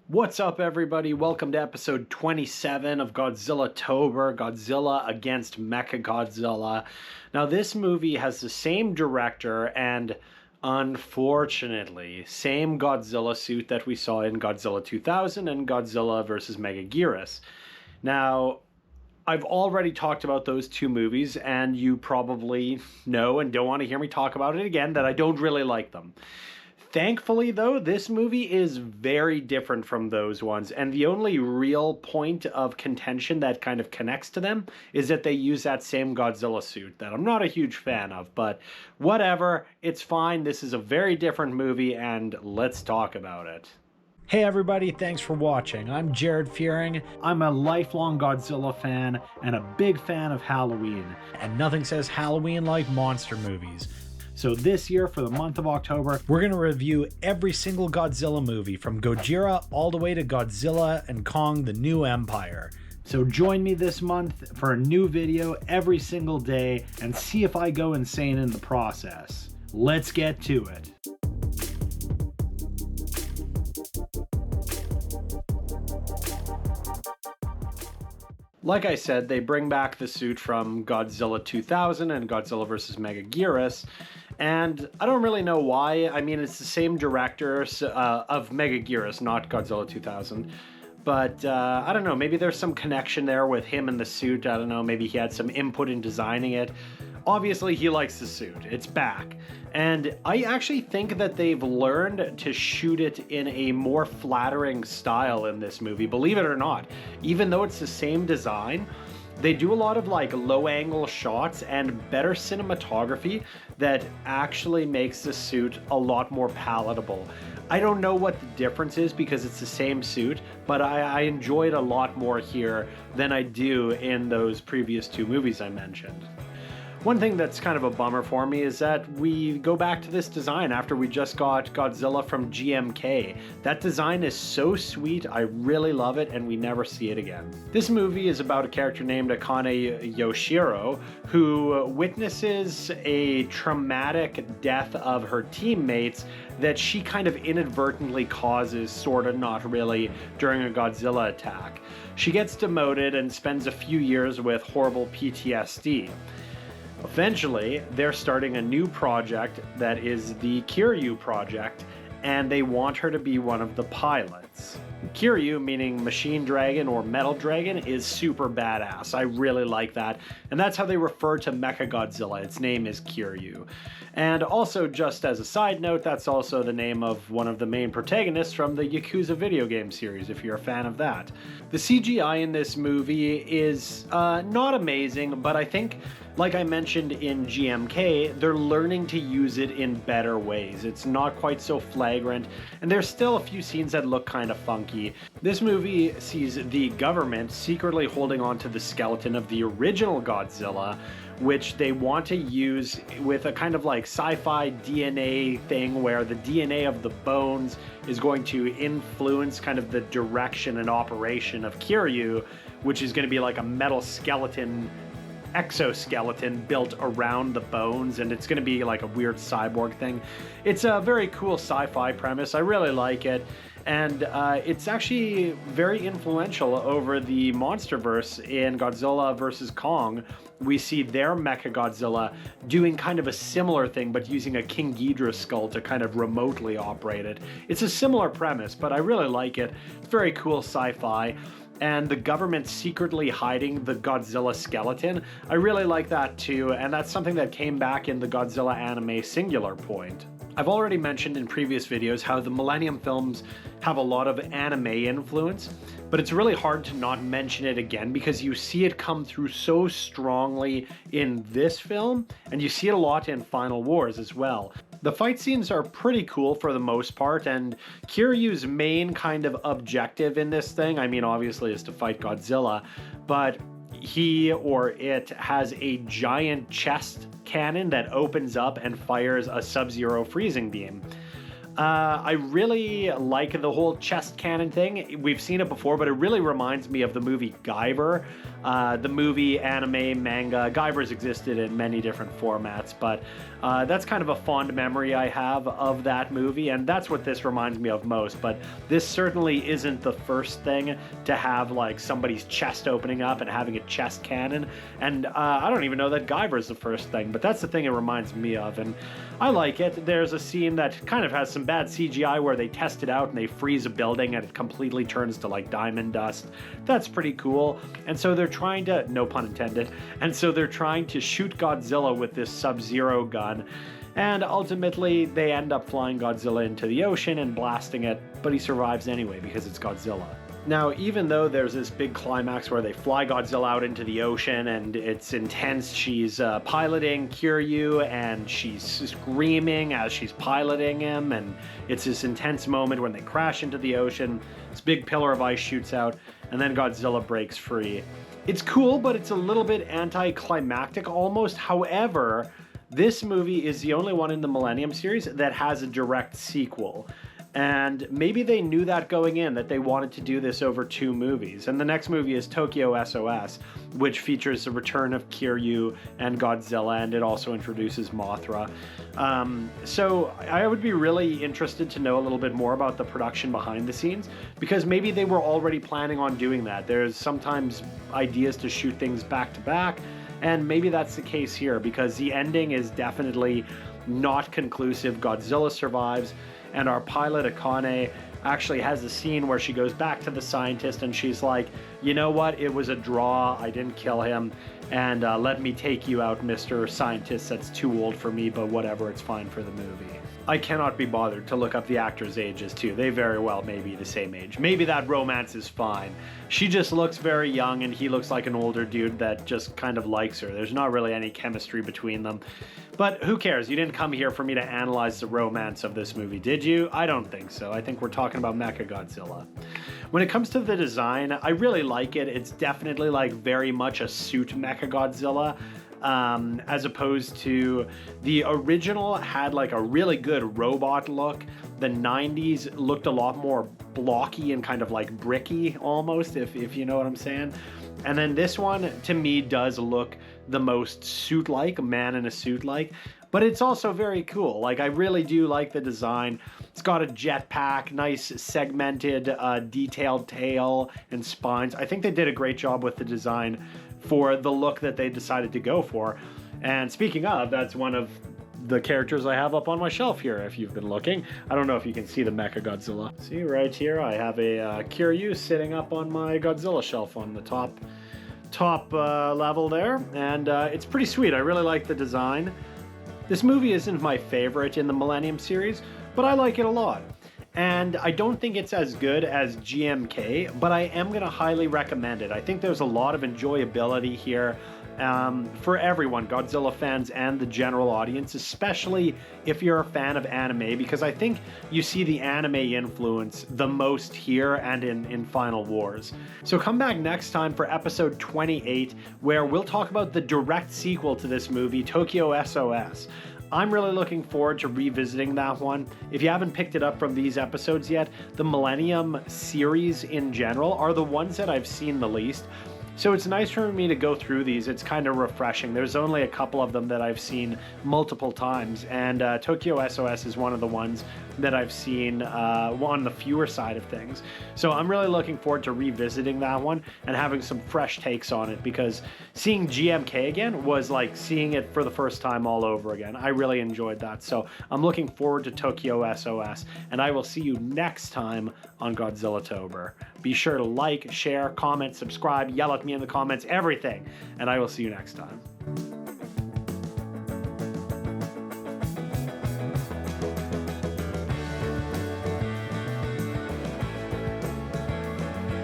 What's up, everybody? Welcome to episode 27 of Godzillatober, Godzilla against Mechagodzilla. Now, this movie has the same director and, unfortunately, same Godzilla suit that we saw in Godzilla 2000 and Godzilla vs. Mechagodzilla. Now, I've already talked about those two movies, and you probably know and don't want to hear me talk about it again that I don't really like them. Thankfully, though, this movie is very different from those ones, and the only real point of contention that kind of connects to them is that they use that same Godzilla suit that I'm not a huge fan of, but whatever, it's fine. This is a very different movie, and let's talk about it. Hey everybody, thanks for watching. I'm Jared Fearing. I'm a lifelong Godzilla fan and a big fan of Halloween. And nothing says Halloween like monster movies. So this year, for the month of October, we're going to review every single Godzilla movie, from Gojira all the way to Godzilla and Kong: The New Empire. So join me this month for a new video every single day and see if I go insane in the process. Let's get to it. Like I said, they bring back the suit from Godzilla 2000 and Godzilla vs. Mechagodzilla, and I don't really know why. I mean, it's the same director of Mechagodzilla, not Godzilla 2000. But I don't know, maybe there's some connection there with him and the suit. I don't know, maybe he had some input in designing it. Obviously, he likes the suit. It's back. And I actually think that they've learned to shoot it in a more flattering style in this movie, believe it or not. Even though it's the same design, they do a lot of like low angle shots and better cinematography that actually makes the suit a lot more palatable. I don't know what the difference is because it's the same suit, but I enjoy it a lot more here than I do in those previous two movies I mentioned. One thing that's kind of a bummer for me is that we go back to this design after we just got Godzilla from GMK. That design is so sweet, I really love it, and we never see it again. This movie is about a character named Akane Yoshiro, who witnesses a traumatic death of her teammates that she kind of inadvertently causes, sort of, not really, during a Godzilla attack. She gets demoted and spends a few years with horrible PTSD. Eventually, they're starting a new project that is the Kiryu project, and they want her to be one of the pilots. Kiryu, meaning machine dragon or metal dragon, is super badass. I really like that. And that's how they refer to Mechagodzilla. Its name is Kiryu. And also, just as a side note, that's also the name of one of the main protagonists from the Yakuza video game series, if you're a fan of that. The CGI in this movie is not amazing, but I think, like I mentioned in GMK, they're learning to use it in better ways. It's not quite so flagrant, and there's still a few scenes that look kind of funky. This movie sees the government secretly holding on to the skeleton of the original Godzilla, which they want to use with a kind of like sci-fi DNA thing where the DNA of the bones is going to influence kind of the direction and operation of Kiryu, which is going to be like a metal skeleton, exoskeleton built around the bones, and it's going to be like a weird cyborg thing. It's a very cool sci-fi premise. I really like it, and it's actually very influential over the MonsterVerse. In Godzilla vs. Kong, we see their Mechagodzilla doing kind of a similar thing, but using a King Ghidorah skull to kind of remotely operate it. It's a similar premise, but I really like it. It's very cool sci-fi. And the government secretly hiding the Godzilla skeleton, I really like that too, and that's something that came back in the Godzilla anime Singular Point. I've already mentioned in previous videos how the Millennium films have a lot of anime influence, but it's really hard to not mention it again because you see it come through so strongly in this film, and you see it a lot in Final Wars as well. The fight scenes are pretty cool for the most part, and Kiryu's main kind of objective in this thing, I mean, obviously, is to fight Godzilla, but he or it has a giant chest cannon that opens up and fires a Sub-Zero freezing beam. I really like the whole chest cannon thing. We've seen it before, but it really reminds me of the movie Guyver. The movie, anime, manga. Guyver's existed in many different formats, but that's kind of a fond memory I have of that movie, and that's what this reminds me of most. But this certainly isn't the first thing to have like somebody's chest opening up and having a chest cannon. And I don't even know that Guyver's the first thing, but that's the thing it reminds me of, and I like it. There's a scene that kind of has some bad CGI where they test it out and they freeze a building and it completely turns to like diamond dust. That's pretty cool. And so they're trying to, no pun intended, and so they're trying to shoot Godzilla with this Sub-Zero gun. And ultimately they end up flying Godzilla into the ocean and blasting it, but he survives anyway because it's Godzilla. Now, even though there's this big climax where they fly Godzilla out into the ocean and it's intense, she's piloting Kiryu and she's screaming as she's piloting him, and it's this intense moment when they crash into the ocean, this big pillar of ice shoots out, and then Godzilla breaks free. It's cool, but it's a little bit anticlimactic almost. However, this movie is the only one in the Millennium series that has a direct sequel. And maybe they knew that going in, that they wanted to do this over 2 movies. And the next movie is Tokyo SOS, which features the return of Kiryu and Godzilla, and it also introduces Mothra. So I would be really interested to know a little bit more about the production behind the scenes, because maybe they were already planning on doing that. There's sometimes ideas to shoot things back to back, and maybe that's the case here, because the ending is definitely not conclusive. Godzilla survives, and our pilot Akane actually has a scene where she goes back to the scientist and she's like, you know what, it was a draw, I didn't kill him, and let me take you out, Mr. Scientist, that's too old for me, but whatever, it's fine for the movie. I cannot be bothered to look up the actors' ages too. They very well may be the same age. Maybe that romance is fine. She just looks very young and he looks like an older dude that just kind of likes her. There's not really any chemistry between them. But who cares? You didn't come here for me to analyze the romance of this movie, did you? I don't think so. I think we're talking about Mechagodzilla. When it comes to the design, I really like it. It's definitely like very much a suit Mechagodzilla. As opposed to the original had like a really good robot look. The 90s looked a lot more blocky and kind of like bricky almost, if you know what I'm saying. And then this one to me does look the most suit-like, a man in a suit-like, but it's also very cool. Like, I really do like the design. It's got a jetpack, nice segmented, detailed tail and spines. I think they did a great job with the design for the look that they decided to go for. And speaking of, that's one of the characters I have up on my shelf here, if you've been looking. I don't know if you can see the Mechagodzilla. See right here, I have a Kiryu sitting up on my Godzilla shelf on the top level there, and it's pretty sweet. I really like the design. This movie isn't my favorite in the Millennium series, but I like it a lot. And I don't think it's as good as GMK, but I am going to highly recommend it. I think there's a lot of enjoyability here for everyone, Godzilla fans and the general audience, especially if you're a fan of anime, because I think you see the anime influence the most here and in Final Wars. So come back next time for episode 28, where we'll talk about the direct sequel to this movie, Tokyo SOS. I'm really looking forward to revisiting that one. If you haven't picked it up from these episodes yet, the Millennium series in general are the ones that I've seen the least. So it's nice for me to go through these. It's kind of refreshing. There's only a couple of them that I've seen multiple times, and Tokyo SOS is one of the ones that I've seen on the fewer side of things. So I'm really looking forward to revisiting that one and having some fresh takes on it, because seeing GMK again was like seeing it for the first time all over again. I really enjoyed that. So I'm looking forward to Tokyo SOS, and I will see you next time on Godzillatober. Be sure to like, share, comment, subscribe, yell at me in the comments, everything, and I will see you next time.